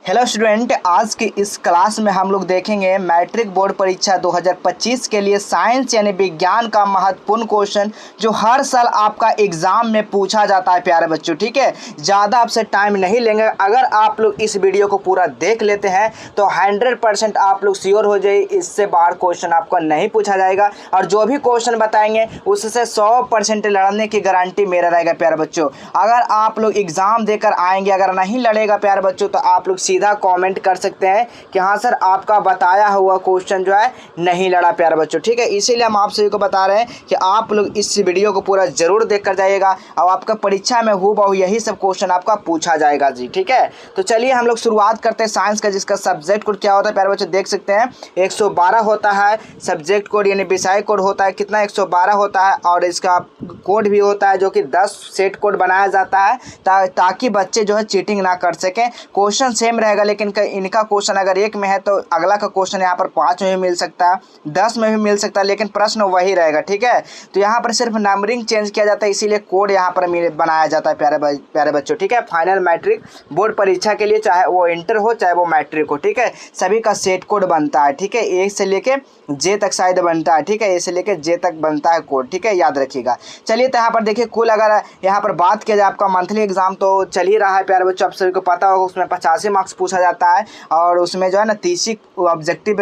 Hello student, आज की इस क्लास में हम लोग देखेंगे मैट्रिक बोर्ड परीक्षा 2025 के लिए साइंस यानी विज्ञान का महत्वपूर्ण क्वेश्चन जो हर साल आपका एग्जाम में पूछा जाता है प्यारे बच्चों। ठीक है, ज़्यादा आपसे टाइम नहीं लेंगे। अगर आप लोग इस वीडियो को पूरा देख लेते हैं तो 100% आप लोग श्योर हो जाइए इससे बाहर क्वेश्चन आपको नहीं पूछा जाएगा, और जो भी क्वेश्चन बताएंगे उससे 100% लड़ने की गारंटी मेरा रहेगा प्यारे बच्चों। अगर आप लोग एग्जाम देकर आएंगे, अगर नहीं लड़ेगा प्यारे बच्चों तो आप लोग सीधा कमेंट कर सकते हैं कि हाँ सर आपका बताया हुआ क्वेश्चन जो है नहीं लड़ा प्यारे बच्चों। ठीक है, इसीलिए हम आप सभी को बता रहे हैं कि आप लोग इस वीडियो को पूरा जरूर देख कर जाइएगा और आपका परीक्षा में हूबहू यही सब क्वेश्चन आपका पूछा जाएगा जी। ठीक है, तो चलिए हम लोग शुरुआत करते हैं साइंस का, जिसका सब्जेक्ट कोड क्या होता है प्यारे बच्चों। देख सकते हैं 112 होता है सब्जेक्ट कोड यानी विषय कोड होता है, कितना 112 होता है, और इसका कोड भी होता है जो कि 10 सेट कोड बनाया जाता है ताकि बच्चे जो है चीटिंग ना कर सकें। क्वेश्चन सेम रहेगा, लेकिन इनका क्वेश्चन अगर एक में है तो अगला का क्वेश्चन यहाँ पर 5 में भी मिल सकता है, 10 में भी मिल सकता है, लेकिन प्रश्न वही रहेगा। ठीक है, तो यहाँ पर सिर्फ नंबरिंग चेंज किया जाता है, इसीलिए कोड यहाँ पर बनाया जाता है प्यारे बच्चों। ठीक है, फाइनल मैट्रिक बोर्ड परीक्षा के लिए चाहे वो इंटर हो चाहे वो मैट्रिक हो, ठीक है, सभी का सेट कोड बनता है। ठीक है, ए से लेके जे तक शायद बनता है। ठीक है, ए से लेके जे तक बनता है कोड। ठीक है, याद रखिएगा। चलिए तो यहाँ पर देखिए कुल अगर यहाँ पर बात किया जाए आपका मंथली एग्जाम तो चल ही रहा है प्यारे बच्चों, आप सभी को पता होगा उसमें 85 मार्क्स पूछा जाता है, और उसमें जो है ना 30 ऑब्जेक्टिव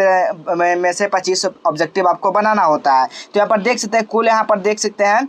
में से 25 ऑब्जेक्टिव आपको बनाना होता है। तो यहाँ पर देख सकते हैं कुल, यहाँ पर देख सकते हैं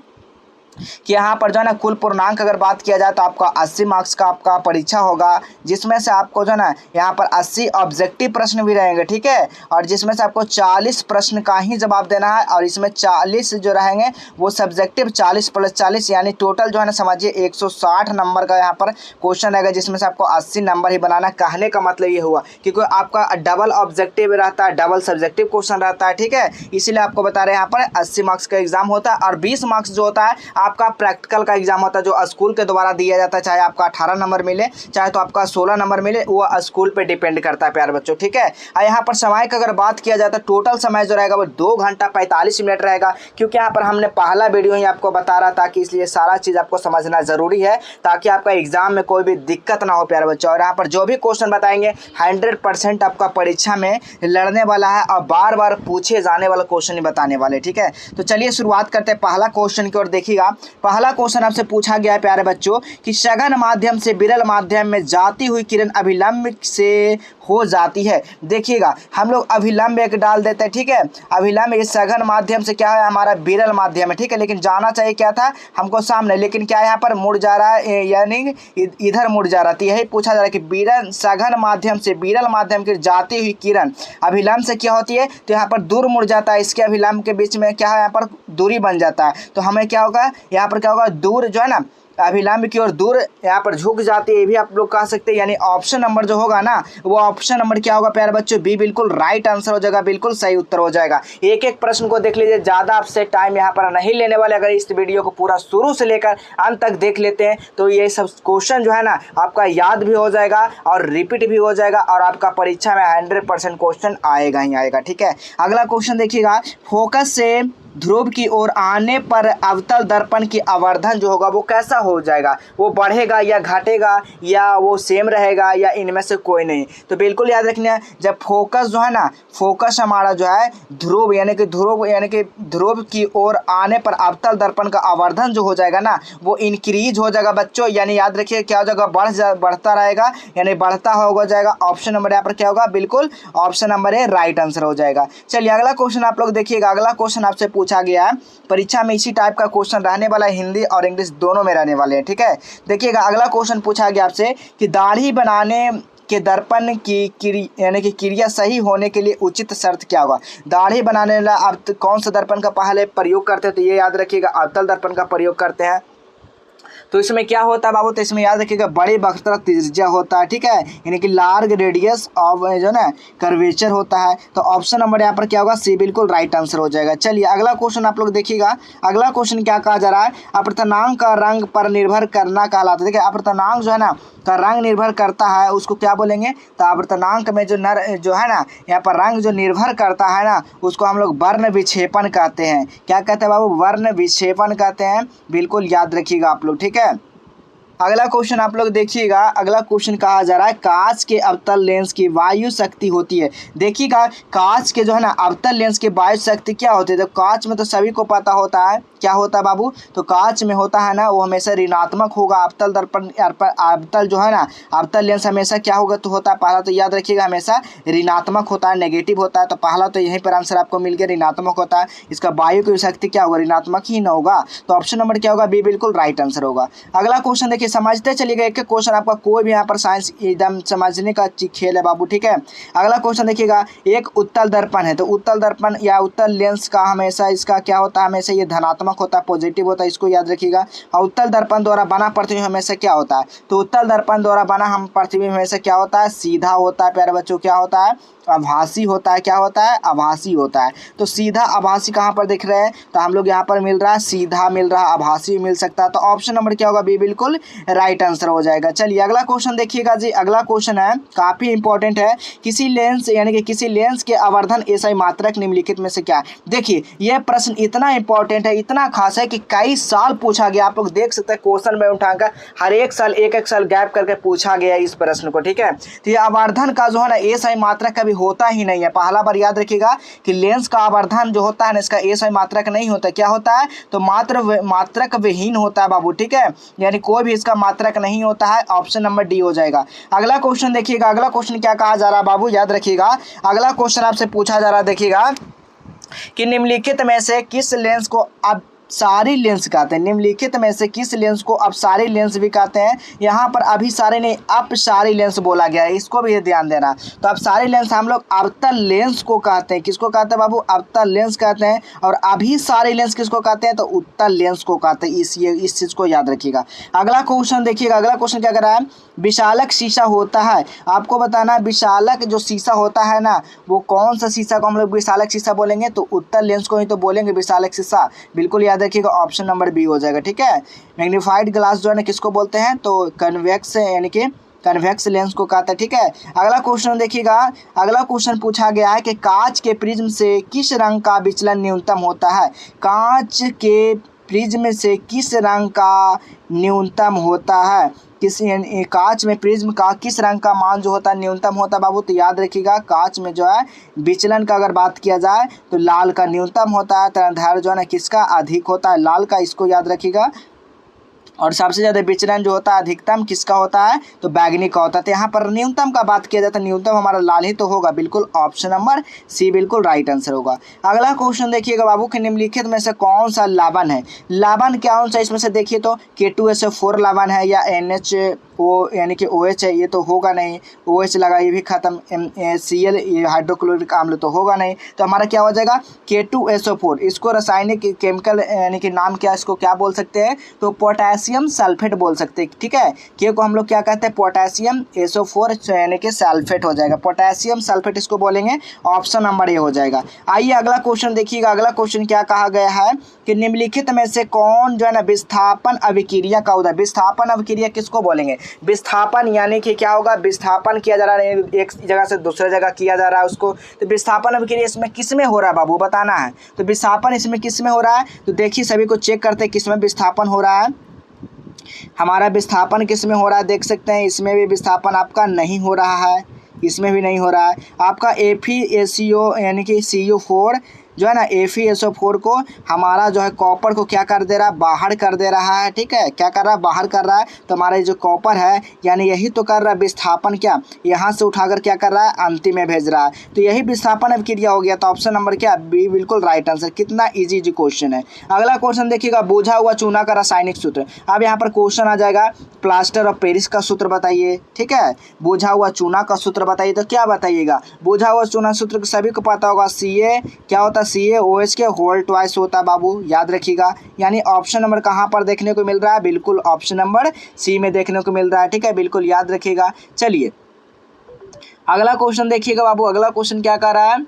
कि यहाँ पर जो है ना कुल पूर्णांक अगर बात किया जाए तो आपका 80 मार्क्स का आपका परीक्षा होगा, जिसमें से आपको जो है ना यहाँ पर 80 ऑब्जेक्टिव प्रश्न भी रहेंगे। ठीक है, और जिसमें से आपको 40 प्रश्न का ही जवाब देना है, और इसमें 40 जो रहेंगे वो सब्जेक्टिव 40 + 40 यानी टोटल जो है ना समझिए 160 नंबर का यहाँ पर क्वेश्चन रहेगा, जिसमें से आपको 80 नंबर ही बनाना। कहने का मतलब ये हुआ क्योंकि आपका डबल ऑब्जेक्टिव रहता है, डबल सब्जेक्टिव क्वेश्चन रहता है। ठीक है, इसीलिए आपको बता रहे हैं यहाँ पर 80 मार्क्स का एग्जाम होता है, और 20 मार्क्स जो होता है आपका प्रैक्टिकल का एग्जाम होता है जो स्कूल के द्वारा दिया जाता है। चाहे आपका 18 नंबर मिले चाहे तो आपका 16 नंबर मिले, वो स्कूल पे डिपेंड करता है प्यारे बच्चों। ठीक है, और यहाँ पर समय का अगर बात किया जाए तो टोटल समय जो रहेगा वो 2 घंटा 45 मिनट रहेगा, क्योंकि यहाँ पर हमने पहला वीडियो ही आपको बता रहा था कि इसलिए सारा चीज़ आपको समझना जरूरी है ताकि आपका एग्जाम में कोई भी दिक्कत ना हो प्यारे बच्चों। और यहाँ पर जो भी क्वेश्चन बताएंगे 100% आपका परीक्षा में लड़ने वाला है और बार बार पूछे जाने वाला क्वेश्चन ही बताने वाले। ठीक है, तो चलिए शुरुआत करते हैं पहला क्वेश्चन की ओर। देखिएगा पहला क्वेश्चन आपसे पूछा गया है प्यारे बच्चों कि सघन माध्यम से विरल माध्यम में जाती हुई किरण अभिलंब से हो जाती है। देखिएगा हम लोग अभिलंब एक डाल देते हैं। ठीक है, अभिलंब ये सघन माध्यम से क्या है हमारा विरल माध्यम है। ठीक है, लेकिन जाना चाहिए क्या था हमको सामने, लेकिन क्या यहाँ पर मुड़ जा रहा है यानी इधर मुड़ जा रहा था। यही पूछा जा रहा है कि विरल सघन माध्यम से विरल माध्यम की जाती हुई किरण अभिलंब से क्या होती है, तो यहाँ पर दूर मुड़ जाता है, इसके अभिलंब के बीच में क्या है यहाँ पर दूरी बन जाता है। तो हमें क्या होगा यहाँ पर क्या होगा, दूर जो है ना अभिलंब की ओर दूर यहाँ पर झुक जाती है, ये भी आप लोग कह सकते हैं। यानी ऑप्शन नंबर जो होगा ना वो ऑप्शन नंबर क्या होगा प्यारे बच्चों, बी बिल्कुल राइट आंसर हो जाएगा, बिल्कुल सही उत्तर हो जाएगा। एक एक प्रश्न को देख लीजिए, ज़्यादा आपसे टाइम यहाँ पर नहीं लेने वाले। अगर इस वीडियो को पूरा शुरू से लेकर अंत तक देख लेते हैं तो ये सब क्वेश्चन जो है ना आपका याद भी हो जाएगा और रिपीट भी हो जाएगा, और आपका परीक्षा में 100% क्वेश्चन आएगा ही आएगा। ठीक है, अगला क्वेश्चन देखिएगा, फोकस से ध्रुव की ओर आने पर अवतल दर्पण की आवर्धन जो होगा वो कैसा हो जाएगा, वो बढ़ेगा या घटेगा या वो सेम रहेगा या इनमें से कोई नहीं। तो बिल्कुल याद रखना, जब फोकस जो है ना फोकस हमारा जो है ध्रुव यानी कि ध्रुव की ओर आने पर अवतल दर्पण का आवर्धन जो हो जाएगा ना वो इंक्रीज हो जाएगा बच्चों। यानी याद रखिए क्या हो जाएगा, बढ़ता रहेगा यानी बढ़ता हो जाएगा। ऑप्शन नंबर यहाँ पर क्या होगा, बिल्कुल option number A right answer हो जाएगा। चलिए अगला क्वेश्चन आप लोग देखिएगा। अगला क्वेश्चन आपसे पूछा गया है, परीक्षा में इसी टाइप का क्वेश्चन रहने वाला है, हिंदी और इंग्लिश दोनों में रहने वाले हैं। ठीक है, देखिएगा अगला क्वेश्चन पूछा गया आपसे कि दाढ़ी बनाने के दर्पण की यानी कि क्रिया सही होने के लिए उचित शर्त क्या होगा। दाढ़ी बनाने वाला आप कौन सा दर्पण का पहले प्रयोग करते हैं, तो ये याद रखिएगा अवतल दर्पण का प्रयोग करते हैं। तो इसमें क्या होता है बाबू, तो इसमें याद रखिएगा बड़ी वक्रता त्रिज्या होता है। ठीक है, यानी कि लार्ज रेडियस ऑफ जो ना कर्वेचर होता है। तो ऑप्शन नंबर यहाँ पर क्या होगा, सी बिल्कुल राइट आंसर हो जाएगा। चलिए अगला क्वेश्चन आप लोग देखिएगा। अगला क्वेश्चन क्या कहा जा रहा है, अपर्तनांक का रंग पर निर्भर करना कहलाता है। देखिए अपर्तनांक जो है ना का रंग निर्भर करता है, उसको क्या बोलेंगे, तो अपर्तनांक में जो है ना यहाँ पर रंग जो निर्भर करता है ना उसको हम लोग वर्ण विक्षेपण कहते हैं। क्या कहते हैं बाबू, वर्ण विक्षेपण कहते हैं। बिल्कुल याद रखिएगा आप लोग। ठीक है, अगला क्वेश्चन आप लोग देखिएगा। अगला क्वेश्चन कहा जा रहा है कांच के अवतल लेंस की वायु शक्ति होती है। देखिएगा कांच के जो है ना अवतल लेंस की वायु शक्ति क्या होती है। तो कांच में तो सभी को पता होता है क्या होता है बाबू, तो कांच में होता है ना वो हमेशा ऋणात्मक होगा। अवतल दर्पण अवतल जो है ना अवतल लेंस हमेशा क्या होगा तो होता है, पहला तो याद रखिएगा हमेशा ऋणात्मक होता है, नेगेटिव होता है। तो पहला तो यहीं पर आंसर आपको मिल गया, ऋणात्मक होता है। इसका वायु की शक्ति क्या होगा, ऋणात्मक ही ना होगा। तो ऑप्शन नंबर क्या होगा, बी बिल्कुल राइट आंसर होगा। अगला क्वेश्चन देखिए, समझते चलिएगा एक एक क्वेश्चन आपका, कोई भी यहाँ पर साइंस एकदम समझने का खेल है बाबू, ठीक है। अगला क्वेश्चन देखिएगा, एक उत्तल दर्पण है, तो उत्तल दर्पण या उत्तल लेंस का हमेशा इसका क्या होता है, हमेशा ये धनात्मक होता है, पॉजिटिव होता है, इसको याद रखिएगा। और उत्तल दर्पण द्वारा बना पृथ्वी हमेशा क्या होता है, तो उत्तल दर्पण द्वारा बना हम पृथ्वी में हमेशा क्या होता है, सीधा होता है प्यारे बच्चों, क्या होता है, आभासी होता है। क्या होता है, आभासी होता है। तो सीधा आभासी कहाँ पर दिख रहे हैं, तो हम लोग यहाँ पर मिल रहा है, सीधा मिल रहा है, आभासी मिल सकता है। तो ऑप्शन नंबर क्या होगा, बी बिल्कुल राइट आंसर हो जाएगा। चलिए अगला क्वेश्चन देखिएगा जी। अगला क्वेश्चन है काफी इंपॉर्टेंट है, किसी लेंस यानी कि किसी लेंस के आवर्धन एसआई मात्रक निम्नलिखित में से क्या है। देखिए यह प्रश्न इतना इंपॉर्टेंट है, इतना खास है कि कई साल पूछा गया। आप लोग देख सकते हैं क्वेश्चन में उठाकर हर एक साल एक साल गैप करके पूछा गया इस प्रश्न को, ठीक है। तो ये आवर्धन का जो है ना एसआई मात्रक कभी होता ही नहीं है। पहला बार याद रखिएगा कि लेंस का आवर्धन जो होता है ना इसका एसआई मात्रक नहीं होता। क्या होता है, तो मात्रक विहीन होता है बाबू, ठीक है, यानी कोई भी इसका मात्रक नहीं होता है। ऑप्शन नंबर डी हो जाएगा। अगला क्वेश्चन देखिएगा, अगला क्वेश्चन क्या कहा जा रहा है बाबू, याद रखिएगा। अगला क्वेश्चन आपसे पूछा जा रहा है, देखिएगा कि निम्नलिखित में से किस लेंस को अब सारी लेंस कहते हैं। निम्नलिखित में से किस लेंस को अब सारी लेंस भी कहते हैं। यहाँ पर अभी सारे नहीं, अब सारी लेंस बोला गया है, इसको भी ध्यान देना। तो अब सारी लेंस हम लोग अवतल लेंस को कहते हैं। किसको कहते हैं बाबू, अवतल लेंस कहते हैं। और अभी सारी लेंस किसको कहते हैं, तो उत्तल लेंस को कहते हैं। इस चीज़ को याद रखिएगा। अगला क्वेश्चन देखिएगा, अगला क्वेश्चन क्या कर रहा है, विशालक शीशा होता है। आपको बताना है विशालक जो शीशा होता है ना वो कौन सा शीशा को हम लोग विशालक शीशा बोलेंगे, तो उत्तल लेंस को ही तो बोलेंगे विशालक शीशा। बिल्कुल याद रखिएगा, ऑप्शन नंबर बी हो जाएगा, ठीक है। मैग्नीफाइड ग्लास जो है ना किसको बोलते हैं, तो कन्वेक्स यानी कि कन्वेक्स लेंस को कहता है, ठीक है। अगला क्वेश्चन देखिएगा। अगला क्वेश्चन पूछा गया है कि कांच के प्रिज्म से किस रंग का विचलन न्यूनतम होता है। कांच के प्रिज्म से किस रंग का न्यूनतम होता है, किस कांच में प्रिज्म का किस रंग का मान जो होता है न्यूनतम होता है बाबू। तो याद रखिएगा कांच में जो है विचलन का अगर बात किया जाए तो लाल का न्यूनतम होता है, तरंगधार जो है ना किसका अधिक होता है, लाल का, इसको याद रखिएगा। और सबसे ज़्यादा विचलन जो होता है अधिकतम किसका होता है, तो बैगनी का होता है। तो यहाँ पर न्यूनतम का बात किया जाता है, न्यूनतम हमारा लाल ही तो होगा। बिल्कुल ऑप्शन नंबर सी बिल्कुल राइट आंसर होगा। अगला क्वेश्चन देखिएगा बाबू कि निम्नलिखित में से कौन सा लवण है। लवण कौन सा इसमें से देखिए तो K2SO4 लवण है या NHO यानी कि OH है, ये तो होगा नहीं। OH लगा ये भी खत्म, Cl ये हाइड्रोक्लोरिक अम्ल तो होगा नहीं। तो हमारा क्या हो जाएगा K2SO4। इसको रासायनिक केमिकल यानी कि नाम क्या, इसको क्या बोल सकते हैं, तो पोटेशियम सल्फेट बोल सकते हैं, ठीक है। के को हम लोग क्या कहते हैं, पोटेशियम SO4 यानी कि सल्फेट हो जाएगा, पोटेशियम सल्फेट इसको बोलेंगे। ऑप्शन नंबर ए हो जाएगा। आइए अगला क्वेश्चन देखिएगा। अगला क्वेश्चन क्या कहा गया है कि निम्नलिखित में से कौन जो है ना विस्थापन अभिक्रिया का उदाहरण। विस्थापन अभिक्रिया किसको बोलेंगे, विस्थापन यानी कि क्या होगा, विस्थापन किया जा रहा है, एक जगह से दूसरे जगह किया जा रहा है उसको। तो विस्थापन अभिक्रिया इसमें किस में हो रहा है बाबू, बताना है। तो विस्थापन इसमें किस में हो रहा है, तो देखिए सभी को चेक करते हैं किस में विस्थापन हो रहा है। हमारा विस्थापन किस में हो रहा है, देख सकते हैं इसमें भी विस्थापन आपका नहीं हो रहा है, इसमें भी नहीं हो रहा है। आपका FeSO यानी कि CO4 जो है ना FeSO4 को हमारा जो है कॉपर को क्या कर दे रहा है, बाहर कर दे रहा है, ठीक है। क्या कर रहा है, बाहर कर रहा है। तो हमारा जो कॉपर है यानी यही तो कर रहा है विस्थापन, क्या यहाँ से उठाकर क्या कर रहा है, अंतिम में भेज रहा है। तो यही विस्थापन अभिक्रिया हो गया। तो ऑप्शन नंबर क्या, बी बिल्कुल राइट आंसर। कितना इजी क्वेश्चन है। अगला क्वेश्चन देखिएगा, बुझा हुआ चूना का रासायनिक सूत्र। अब यहाँ पर क्वेश्चन आ जाएगा प्लास्टर ऑफ पेरिस का सूत्र बताइए, ठीक है। बुझा हुआ चूना का सूत्र बताइए, तो क्या बताइएगा, बुझा हुआ चूना सूत्र सभी को पता होगा, Ca क्या होता है, CaOH के होल ट्वाइस होता है बाबू, याद रखिएगा। यानी ऑप्शन नंबर कहाँ पर देखने को मिल रहा है, बिल्कुल ऑप्शन नंबर सी में देखने को मिल रहा है, ठीक है, बिल्कुल याद रखिएगा। चलिए अगला क्वेश्चन देखिएगा बाबू। अगला क्वेश्चन क्या कर रहा है,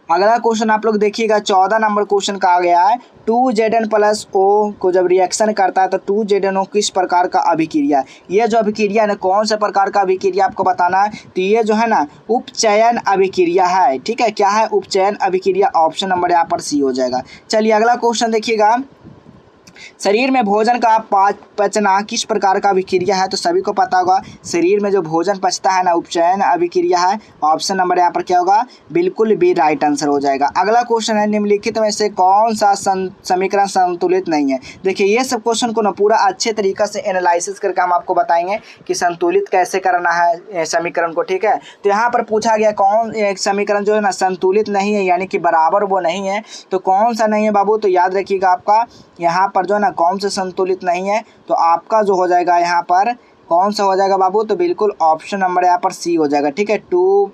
अगला क्वेश्चन आप लोग देखिएगा 14 नंबर क्वेश्चन कहा गया है 2Zn+O को जब रिएक्शन करता है तो 2ZnO किस प्रकार का अभिक्रिया है। ये जो अभिक्रिया है ना कौन से प्रकार का अभिक्रिया आपको बताना है। तो ये जो है ना उपचयन अभिक्रिया है, ठीक है। क्या है, उपचयन अभिक्रिया। ऑप्शन नंबर यहाँ पर सी हो जाएगा। चलिए अगला क्वेश्चन देखिएगा। शरीर में भोजन का पचना किस प्रकार का अभिक्रिया है? तो सभी को पता होगा, शरीर में जो भोजन पचता है ना, उपचयन अभिक्रिया है। ऑप्शन नंबर यहाँ पर क्या होगा? बिल्कुल बी राइट आंसर हो जाएगा। अगला क्वेश्चन है, निम्नलिखित में से कौन सा समीकरण संतुलित नहीं है? देखिए ये सब क्वेश्चन को ना पूरा अच्छे तरीका से एनालिसिस करके हम आपको बताएंगे कि संतुलित कैसे करना है समीकरण को, ठीक है। तो यहाँ पर पूछा गया कौन एक समीकरण जो है ना संतुलित नहीं है, यानी कि बराबर वो नहीं है। तो कौन सा नहीं है बाबू? तो याद रखिएगा, आपका यहाँ पर जो है ना कौन सा संतुलित नहीं है, तो आपका जो हो जाएगा यहाँ पर कौन सा हो जाएगा बाबू? तो बिल्कुल ऑप्शन नंबर यहाँ पर सी हो जाएगा, ठीक है। 2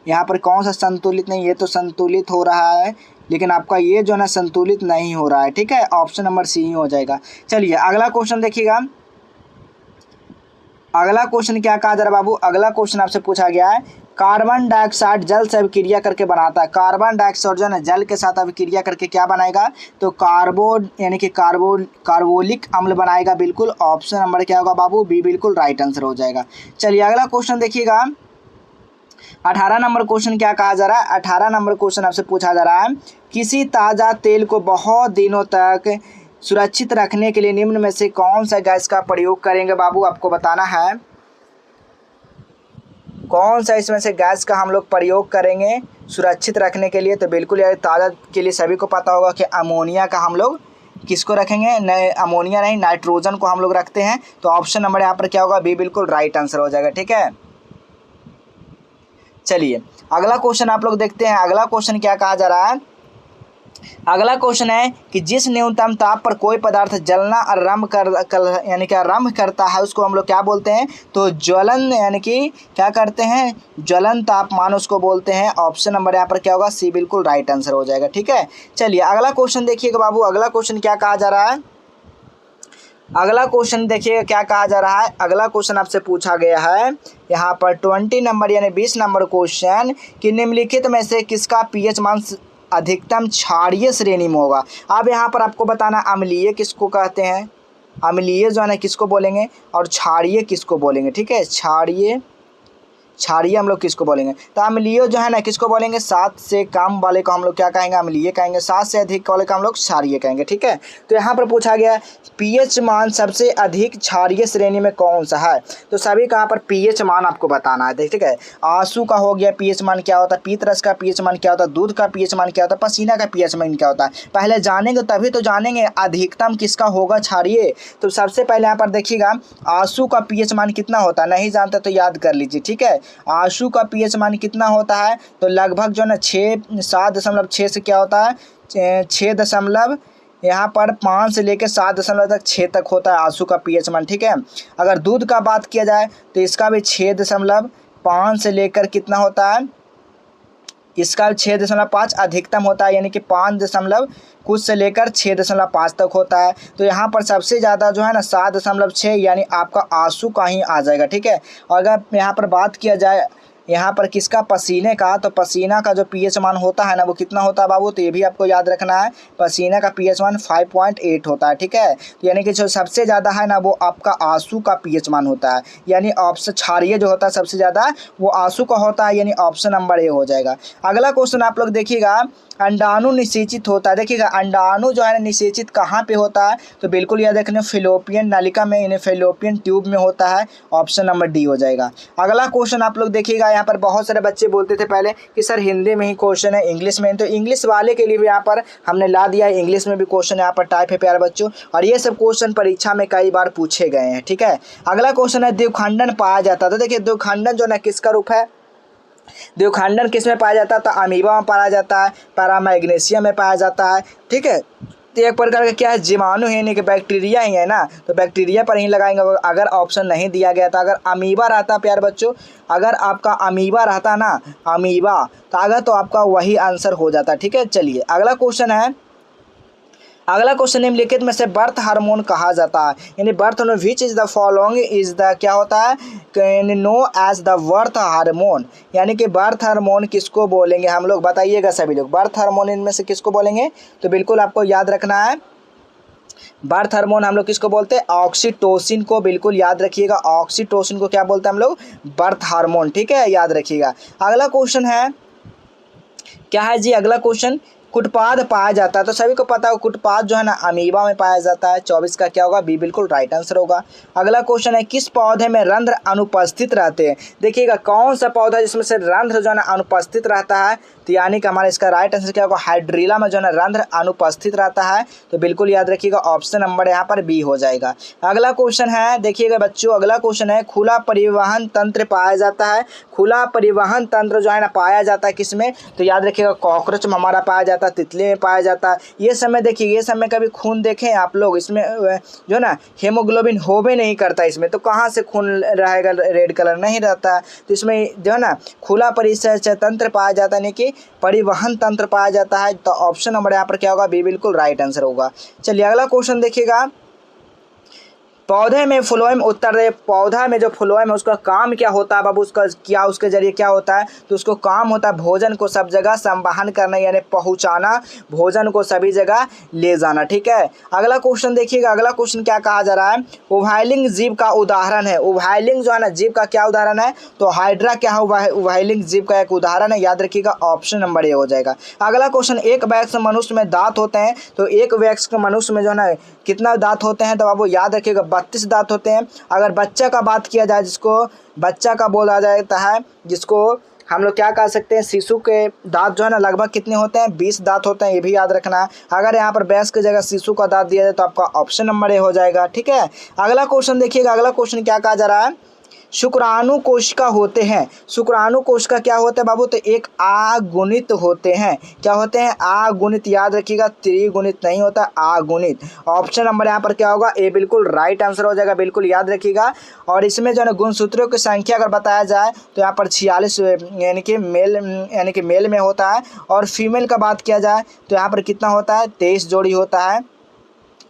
यहाँ पर कौन सा संतुलित नहीं, ये तो संतुलित हो रहा है, लेकिन आपका ये जो है ना संतुलित नहीं हो रहा है, ठीक है। ऑप्शन नंबर सी ही हो जाएगा। चलिए अगला क्वेश्चन देखिएगा। अगला क्वेश्चन क्या कहा जा रहा है बाबू? अगला क्वेश्चन आपसे पूछा गया है, कार्बन डाइऑक्साइड जल से अभिक्रिया करके बनाता है। कार्बन डाइऑक्साइड जो है ना जल के साथ अभिक्रिया करके क्या बनाएगा? तो यानी कि कार्बोलिक अम्ल बनाएगा। बिल्कुल ऑप्शन नंबर क्या होगा बाबू? बी बिल्कुल राइट आंसर हो जाएगा। चलिए अगला क्वेश्चन देखिएगा। 18 नंबर क्वेश्चन क्या कहा जा रहा है? 18 नंबर क्वेश्चन आपसे पूछा जा रहा है, किसी ताज़ा तेल को बहुत दिनों तक सुरक्षित रखने के लिए निम्न में से कौन सा गैस का प्रयोग करेंगे? बाबू आपको बताना है कौन सा इसमें से गैस का हम लोग प्रयोग करेंगे सुरक्षित रखने के लिए। तो बिल्कुल यार ताज़ा के लिए सभी को पता होगा कि अमोनिया का हम लोग किसको रखेंगे? अमोनिया नहीं, नाइट्रोजन को हम लोग रखते हैं। तो ऑप्शन नंबर यहाँ पर क्या होगा? बी बिल्कुल राइट आंसर हो जाएगा, ठीक है। चलिए अगला क्वेश्चन आप लोग देखते हैं। अगला क्वेश्चन क्या कहा जा रहा है? अगला क्वेश्चन है कि जिस न्यूनतम ताप पर कोई पदार्थ जलना आरंभ यानी कि आरंभ करता है उसको हम लोग क्या बोलते हैं? तो ज्वलन, यानी कि क्या करते हैं? ज्वलन तापमान उसको बोलते हैं। ऑप्शन नंबर यहाँ पर क्या होगा? सी बिल्कुल राइट आंसर हो जाएगा, ठीक है। चलिए अगला क्वेश्चन देखिएगा बाबू। अगला क्वेश्चन क्या कहा जा रहा है? अगला क्वेश्चन देखिए क्या कहा जा रहा है। अगला क्वेश्चन आपसे पूछा गया है यहाँ पर 20 नंबर यानी 20 नंबर क्वेश्चन कि निम्नलिखित में से किसका पीएच मान अधिकतम क्षारीय श्रेणी में होगा? अब यहाँ पर आपको बताना अम्लीय किसको कहते हैं, अम्लीय जो है ना किसको बोलेंगे, और क्षारीय किसको बोलेंगे, ठीक है। क्षारीय हम लोग किसको बोलेंगे? तो अम्लीय जो है ना किसको बोलेंगे? 7 से कम वाले को हम लोग क्या कहेंगे? अम्लीय कहेंगे। 7 से अधिक वाले को हम लोग क्षारीय कहेंगे, ठीक है। तो यहाँ पर पूछा गया पीएच मान सबसे अधिक क्षारीय श्रेणी में कौन सा है? तो सभी का यहाँ पर पीएच मान आपको बताना है, ठीक है। आंसू का हो गया पीएच मान क्या होता है, पीत रस का पीएच मान क्या होता है, दूध का पीएच मान क्या होता है, पसीना का पीएच मान क्या होता है। पहले जानेंगे तभी तो जानेंगे अधिकतम किसका होगा क्षारीय। तो सबसे पहले यहाँ पर देखिएगा आंसू का पीएच मान कितना होता है, नहीं जानते तो याद कर लीजिए, ठीक है। आंसू का पीएच मान कितना होता है? तो लगभग जो है ना 7.6 से क्या होता है? 6 यहाँ पर 5 से लेकर 7.6 तक होता है आंसू का पीएच मान, ठीक है। अगर दूध का बात किया जाए तो इसका भी 6.5 से लेकर कितना होता है? इसका 6.5 अधिकतम होता है, यानी कि 5 कुछ से लेकर 6.5 तक होता है। तो यहाँ पर सबसे ज़्यादा जो है ना 7.6 यानी आपका आंसू का ही आ जाएगा, ठीक है। और अगर यहाँ पर बात किया जाए यहाँ पर किसका? पसीने का, तो पसीना का जो पीएच मान होता है ना वो कितना होता है बाबू? तो ये भी आपको याद रखना है, पसीना का पीएच मान 5.8 होता है, ठीक है। तो यानी कि जो सबसे ज़्यादा है ना वो आपका आंसू का पीएच मान होता है, यानी ऑप्शन क्षारीय जो होता है सबसे ज़्यादा वो आंसू का होता है, यानी ऑप्शन नंबर ए हो जाएगा। अगला क्वेश्चन आप लोग देखिएगा, अंडाणु निषेचित होता है। देखिएगा अंडाणु जो है ना निषेचित कहाँ पे होता है? तो बिल्कुल याद रखना फिलोपियन नलिका में, यानी फिलोपियन ट्यूब में होता है। ऑप्शन नंबर डी हो जाएगा। अगला क्वेश्चन आप लोग देखिएगा, यहाँ पर बहुत सारे बच्चे बोलते थे पहले कि सर हिंदी में ही क्वेश्चन है, इंग्लिश में, तो इंग्लिश वाले के लिए भी यहाँ पर हमने ला दिया है, इंग्लिश में भी क्वेश्चन यहाँ पर टाइप है प्यारे बच्चों, और ये सब क्वेश्चन परीक्षा में कई बार पूछे गए हैं, ठीक है। अगला क्वेश्चन है द्विखंडन पाया जाता है। तो देखिए द्विखंडन जो है किसका रूप है? द्विखंडन किस में पाया जाता है? तो अमीबा में पाया जाता है, पैरामैग्नीशियम में पाया जाता है, ठीक है। तो एक प्रकार का क्या है? जीवाणु है, यानी कि बैक्टीरिया ही है ना, तो बैक्टीरिया पर ही लगाएंगे। अगर ऑप्शन नहीं दिया गया था, अगर अमीबा रहता प्यारे बच्चों, अगर आपका अमीबा रहता ना, अमीबा, तो अगर तो आपका वही आंसर हो जाता, ठीक है। चलिए अगला क्वेश्चन है, अगला क्वेश्चन निम्नलिखित में से बर्थ हार्मोन कहा जाता है, यानी birth hormone which is the following is the क्या होता है? Known as the birth hormone, यानी कि बर्थ हार्मोन किसको बोलेंगे हम लोग? बताइएगा सभी लोग, बर्थ हार्मोन इनमें से किसको बोलेंगे? तो बिल्कुल आपको याद रखना है, बर्थ हार्मोन हम लोग किसको बोलते हैं? ऑक्सीटोसिन को, बिल्कुल याद रखिएगा, ऑक्सीटोसिन को क्या बोलते हैं हम लोग? बर्थ हार्मोन, ठीक है, याद रखिएगा। अगला क्वेश्चन है क्या है जी? अगला क्वेश्चन कुटपाद पाया जाता है, तो सभी को पता है कुटपाद जो है ना अमीबा में पाया जाता है। 24 का क्या होगा, बी बिल्कुल राइट आंसर होगा। अगला क्वेश्चन है किस पौधे में रंध्र अनुपस्थित रहते हैं। देखिएगा कौन सा पौधा जिसमें से रंध्र जो है ना अनुपस्थित रहता है, तो यानी कि हमारा इसका राइट आंसर क्या होगा, हाइड्रीला में जो है ना रंध्र अनुपस्थित रहता है। तो बिल्कुल याद रखिएगा ऑप्शन नंबर यहाँ पर बी हो जाएगा। अगला क्वेश्चन है, देखिएगा बच्चों अगला क्वेश्चन है खुला परिवहन तंत्र पाया जाता है। खुला परिवहन तंत्र जो है ना पाया जाता है किसमें, तो याद रखिएगा कॉकरोच में हमारा पाया जाता है, तितली में पाया जाता है। ये समय देखिए, ये समय कभी खून देखें आप लोग, इसमें जो है ना हेमोग्लोबिन होबे नहीं करता इसमें, तो कहाँ से खून रहेगा, रेड कलर नहीं रहता है। तो इसमें जो है ना खुला परिसंचय तंत्र पाया जाता है, यानी कि परिवहन तंत्र पाया जाता है। तो ऑप्शन नंबर यहाँ पर क्या होगा, बी बिल्कुल राइट आंसर होगा। चलिए अगला क्वेश्चन देखिएगा, पौधे में फ्लोएम उत्तर दे। पौधा में जो फ्लोएम है उसका काम क्या होता है बाबू, उसका क्या उसके जरिए क्या होता है, तो उसको काम होता है भोजन को सब जगह संवहन करना, यानी पहुंचाना, भोजन को सभी जगह ले जाना। ठीक है, अगला क्वेश्चन देखिएगा, अगला क्वेश्चन क्या कहा जा रहा है, उभयलिंग जीव का उदाहरण है। उभयलिंग जो है ना जीव का क्या उदाहरण है, तो हाइड्रा क्या है, उभयलिंग जीव का एक उदाहरण है। याद रखिएगा ऑप्शन नंबर ए हो जाएगा। अगला क्वेश्चन, एक वयस्क मनुष्य में दांत होते हैं, तो एक वयस्क मनुष्य में जो है ना कितना दांत होते हैं, तो बाबू याद रखिएगा 32 दांत होते हैं। अगर बच्चा का बात किया जाए, जिसको बच्चा का बोला जाता है, जिसको हम लोग क्या कह सकते हैं, शिशु के दांत जो है ना लगभग कितने होते हैं, 20 दांत होते हैं, ये भी याद रखना है। अगर यहाँ पर वयस्क की जगह शिशु का दांत दिया जाए तो आपका ऑप्शन नंबर ए हो जाएगा। ठीक है, अगला क्वेश्चन देखिएगा, अगला क्वेश्चन क्या कहा जा रहा है, शुक्राणु कोशिका होते हैं। शुक्राणु कोशिका क्या होते हैं बाबू, तो एक आगुणित होते हैं। क्या होते हैं, आगुणित। याद रखिएगा त्रिगुणित नहीं होता, आगुणित। ऑप्शन नंबर यहाँ पर क्या होगा, ए बिल्कुल राइट आंसर हो जाएगा, बिल्कुल याद रखिएगा। और इसमें जो है ना गुणसूत्रों की संख्या अगर बताया जाए तो यहाँ पर 46 यानी कि मेल में होता है, और फीमेल का बात किया जाए तो यहाँ पर कितना होता है, 23 जोड़ी होता है।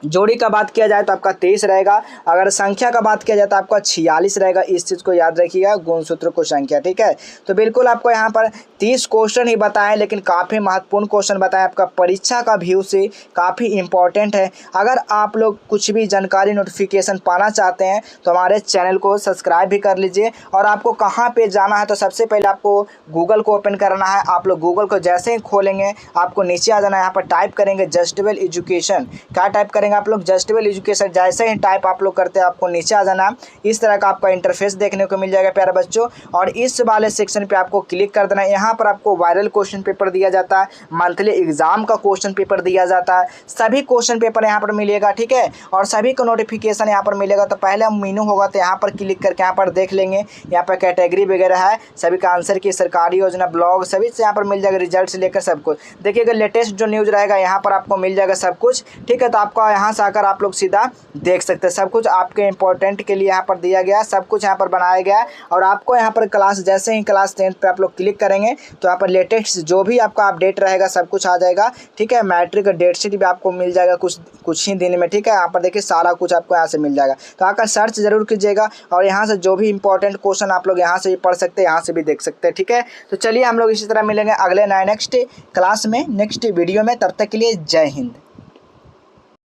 जोड़ी का बात किया जाए तो आपका 23 रहेगा, अगर संख्या का बात किया जाए तो आपका 46 रहेगा। इस चीज़ को याद रखिएगा, गुणसूत्र को संख्या। ठीक है, तो बिल्कुल आपको यहाँ पर 30 क्वेश्चन ही बताएं, लेकिन काफ़ी महत्वपूर्ण क्वेश्चन बताएं, आपका परीक्षा का व्यू से काफ़ी इंपॉर्टेंट है। अगर आप लोग कुछ भी जानकारी नोटिफिकेशन पाना चाहते हैं तो हमारे चैनल को सब्सक्राइब भी कर लीजिए। और आपको कहाँ पर जाना है, तो सबसे पहले आपको गूगल को ओपन करना है। आप लोग गूगल को जैसे ही खोलेंगे आपको नीचे आ जाना है, यहाँ पर टाइप करेंगे जस्टेबल एजुकेशन। क्या टाइप करेंगे आप लोग, जस्टेबल एजुकेशन। जैसे ही टाइप आप लोग करते हैं आपको नीचे आ जाना, इस तरह का आपका इंटरफेस देखने को मिल जाएगा प्यारे बच्चों। और इस वाले सेक्शन पे आपको क्लिक कर देना है। यहाँ पर आपको वायरल क्वेश्चन पेपर दिया जाता है, मंथली एग्जाम का क्वेश्चन पेपर दिया जाता है, सभी क्वेश्चन पेपर यहाँ पर मिलेगा। ठीक है, और सभी को नोटिफिकेशन यहाँ पर मिलेगा। तो पहले मीनू होगा तो यहाँ पर क्लिक करके यहाँ पर देख लेंगे, यहाँ पर कैटेगरी वगैरह है, सभी का आंसर की, सरकारी योजना, ब्लॉग, सभी से यहाँ पर मिल जाएगा, रिजल्ट से लेकर सब कुछ। देखिएगा लेटेस्ट जो न्यूज़ रहेगा यहाँ पर आपको मिल जाएगा सब कुछ। ठीक है, तो आपका यहाँ से आकर आप लोग सीधा देख सकते हैं, सब कुछ आपके इंपॉर्टेंट के लिए यहाँ पर दिया गया, सब कुछ यहाँ पर बनाया गया। और आपको यहाँ पर क्लास, जैसे ही क्लास 10 पे आप लोग क्लिक करेंगे तो यहाँ पर लेटेस्ट जो भी आपका अपडेट रहेगा सब कुछ आ जाएगा। ठीक है, मैट्रिक का डेट शीट भी आपको मिल जाएगा कुछ ही दिन में। ठीक है, यहाँ पर देखिए सारा कुछ आपको यहाँ से मिल जाएगा, तो आकर सर्च जरूर कीजिएगा। और यहाँ से जो भी इंपॉर्टेंट क्वेश्चन आप लोग यहाँ से भी पढ़ सकते हैं, यहाँ से भी देख सकते हैं। ठीक है, तो चलिए हम लोग इसी तरह मिलेंगे अगले नेक्स्ट क्लास में, नेक्स्ट वीडियो में। तब तक के लिए जय हिंद।